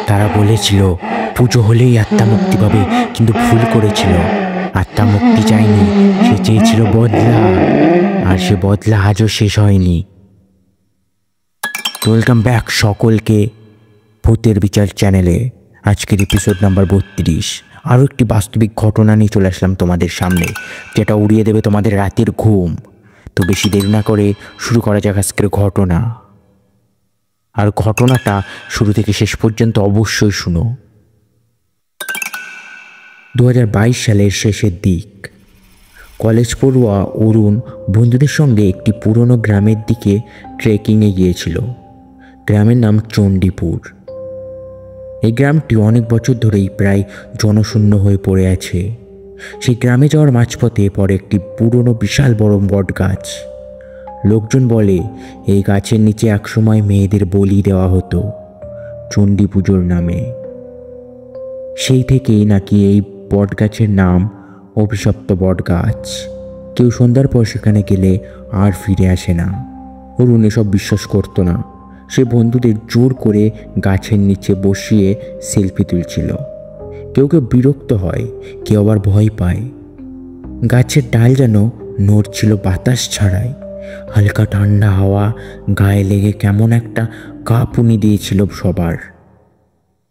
তারা বলেছিল পুজো হলেই আত্মা মুক্তি পাবে, কিন্তু ভুল করেছিল। আত্মা মুক্তি চায়নি, সে চেয়েছিল বদলা, আর সে বদলা আজও শেষ হয়নি। ওয়েলকাম ব্যাক সকলকে ভূতের বিচার চ্যানেলে। আজকের এপিসোড নাম্বার 32। আরও একটি বাস্তবিক ঘটনা নিয়ে চলে আসলাম তোমাদের সামনে, যেটা উড়িয়ে দেবে তোমাদের রাতের ঘুম। তো বেশি দেরি না করে শুরু করা যাক আজকের ঘটনা। আর ঘটনাটা শুরু থেকে শেষ পর্যন্ত অবশ্যই শুনো। 2022 সালের শেষের দিক। কলেজ পড়ুয়া অরুণ বন্ধুদের সঙ্গে একটি পুরনো গ্রামের দিকে ট্রেকিংয়ে গিয়েছিল। গ্রামের নাম চণ্ডীপুর। এই গ্রামটি অনেক বছর ধরেই প্রায় জনশূন্য হয়ে পড়ে আছে। সেই গ্রামে যাওয়ার মাঝপথে পড়ে একটি পুরনো বিশাল বড় বট গাছ। লোকজন বলে এই গাছের নিচে একসময় মেয়েদের বলি দেওয়া হতো চণ্ডী পুজোর নামে। সেই থেকেই নাকি এই বট গাছের নাম অভিশপ্ত বট গাছ। কেউ সন্ধ্যার পর সেখানে গেলে আর ফিরে আসে না। অরুণ এসব বিশ্বাস করতো না। সে বন্ধুদের জোর করে গাছের নিচে বসিয়ে সেলফি তুলছিল। কেউ কেউ বিরক্ত হয়, কেউ আবার ভয় পায়। গাছের ডাল যেন নড়ছিল বাতাস ছাড়াই। হালকা ঠান্ডা হাওয়া গায়ে লেগে কেমন একটা কাঁপুনি দিয়েছিল সবার।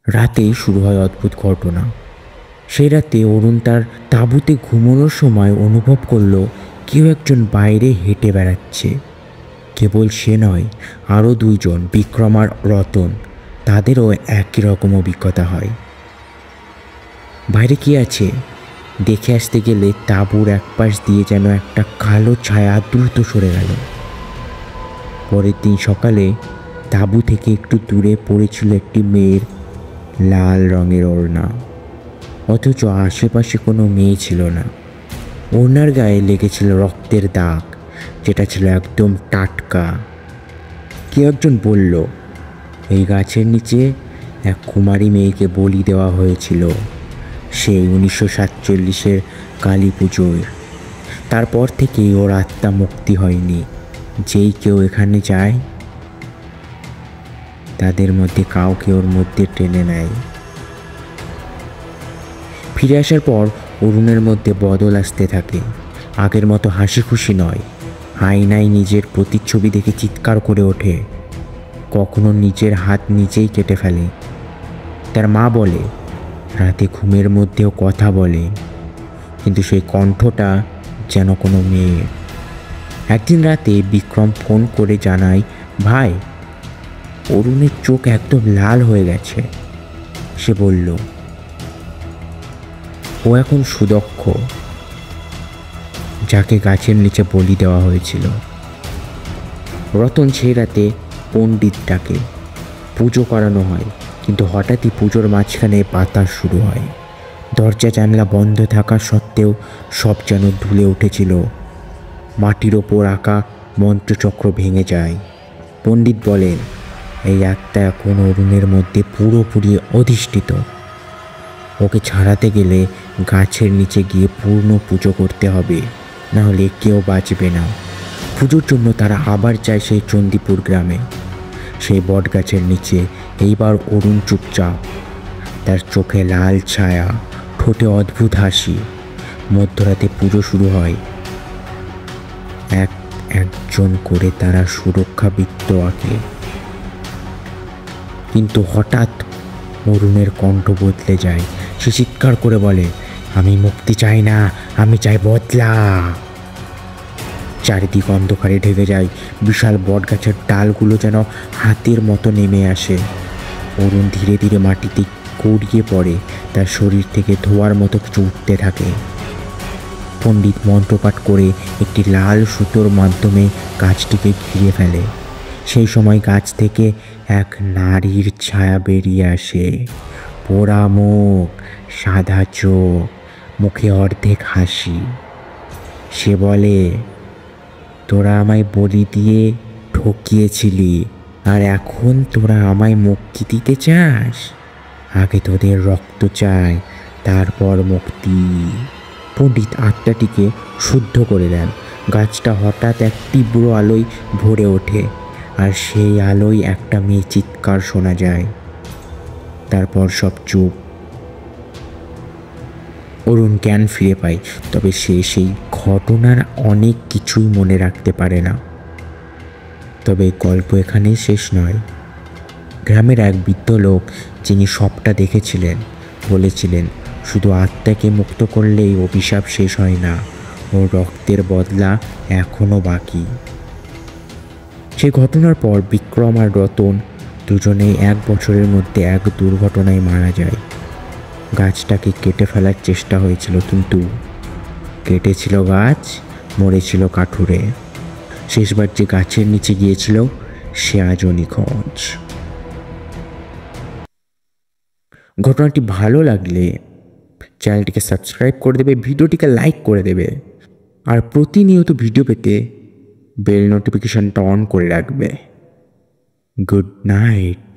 রাতেই শুরু হয় অদ্ভুত ঘটনা। সেই রাতে অরুণ তার তাঁবুতে ঘুমানোর সময় অনুভব করলো কেউ একজন বাইরে হেঁটে বেড়াচ্ছে। কেবল সে নয়, আরও দুইজন, বিক্রম আর রতন। তাদেরও একই রকম অভিজ্ঞতা হয়। বাইরে কি আছে দেখে আসতে গেলে তাঁবুর একপাশ দিয়ে যেন একটা কালো ছায়া দ্রুত সরে গেল। পরের দিন সকালে তাঁবু থেকে একটু দূরে পড়েছিল একটি মেয়ের লাল রঙের ওড়না, অথচ আশেপাশে কোনো মেয়ে ছিল না। ওড়নার গায়ে লেগেছিল রক্তের দাগ, যেটা ছিল একদম টাটকা। কেউ একজন বলল এই গাছের নিচে এক কুমারী মেয়েকে বলি দেওয়া হয়েছিল সেই 1947-এর কালী পুজোয়। তারপর থেকেই ওর আত্মা মুক্তি হয়নি। যেই কেউ এখানে যায় তাদের মধ্যে কাউকে ওর মধ্যে টেনে নেয়। ফিরে আসার পর অরুণের মধ্যে বদল আসতে থাকে। আগের মতো হাসি খুশি নয়। আয়নায় নিজের প্রতিচ্ছবি দেখে চিৎকার করে ওঠে। কখনো নিজের হাত নিজেই কেটে ফেলে। তার মা বলে রাতে ঘুমের মধ্যেও কথা বলে, কিন্তু সেই কণ্ঠটা যেন কোনো মেয়ে। একদিন রাতে বিক্রম ফোন করে জানায়, ভাই, অরুণের চোখ একদম লাল হয়ে গেছে। সে বলল ও এখন সুদক্ষ, যাকে গাছের নিচে বলি দেওয়া হয়েছিল। রতন সেই রাতে পণ্ডিত ডাকে, পুজো করানো হয়, কিন্তু হঠাৎই পুজোর মাঝখানে বাতাস শুরু হয়। দরজা জানলা বন্ধ থাকা সত্ত্বেও সব যেন ধুলে উঠেছিল। মাটির ওপর আঁকা মন্ত্রচক্র ভেঙে যায়। পণ্ডিত বলেন এই আত্মা এখন অরুণের মধ্যে পুরোপুরি অধিষ্ঠিত। ওকে ছাড়াতে গেলে গাছের নিচে গিয়ে পূর্ণ পুজো করতে হবে, নাহলে কেউ বাঁচবে না। পুজোর জন্য তারা আবার যায় সেই চণ্ডীপুর গ্রামে, সেই বট গাছের নিচে। এইবার অরুণ চুপচাপ, তার চোখে লাল ছায়া, ঠোঁটে অদ্ভুত হাসি। মধ্যরাতে পুজো শুরু হয়। একজন করে তারা সুরক্ষা বৃত্ত আঁকে। কিন্তু হঠাৎ অরুণের কণ্ঠ বদলে যায়। সে চিৎকার করে বলে, আমি মুক্তি চাই না, আমি চাই বদলা। চারিদিক অন্ধকারে ঢেকে যায়। বিশাল বট গাছের ডালগুলো যেন হাতের মতো নেমে আসে। অরুণ ধীরে ধীরে মাটিতে গড়িয়ে পড়ে। তার শরীর থেকে ধোঁয়ার মতো কিছু উঠতে থাকে। পণ্ডিত মন্ত্রপাঠ করে একটি লাল সুতোর মাধ্যমে গাছটিকে ঘিরে ফেলে। সেই সময় গাছ থেকে এক নারীর ছায়া বেরিয়ে আসে। পোড়া মুখ, সাদা চোখ, মুখে অর্ধেক হাসি। সে বলে, তোরা আমায় বলি দিয়ে ঠকিয়েছিলি, আর এখন তোরা আমায় মুক্তি দিতে চাস? আগে তোদের রক্ত চাই, তারপর মুক্তি। পণ্ডিত আত্মাটিকে শুদ্ধ করে দেন। গাছটা হঠাৎ এক তীব্র আলোয় ভরে ওঠে, আর সেই আলোয় একটা মেয়ে চিৎকার শোনা যায়। তারপর সব চুপ। অরুণ জ্ঞান ফিরে পায়, তবে সে সেই ঘটনার অনেক কিছুই মনে রাখতে পারে না। তবে গল্প এখানেই শেষ নয়। গ্রামের এক বৃদ্ধ লোক, যিনি সবটা দেখেছিলেন, বলেছিলেন শুধু আত্মাকে মুক্ত করলেই অভিশাপ শেষ হয় না, ওর রক্তের বদলা এখনও বাকি। সেই ঘটনার পর বিক্রম আর রতন দুজনেই 1 বছরের মধ্যে এক দুর্ঘটনায় মারা যায়। গাছটাকে কেটে ফেলার চেষ্টা হয়েছিল, কিন্তু কেটেছিল গাছ, মরেছিল কাঠুরে। শেষবার যে গাছের নিচে গিয়েছিল সে আজও নিখোঁজ। ঘটনাটি ভালো লাগলে চ্যানেলটিকে সাবস্ক্রাইব করে দেবে, ভিডিওটিকে লাইক করে দেবে, আর প্রতিনিয়ত ভিডিও পেতে বেল নোটিফিকেশনটা অন করে রাখবে। Good night.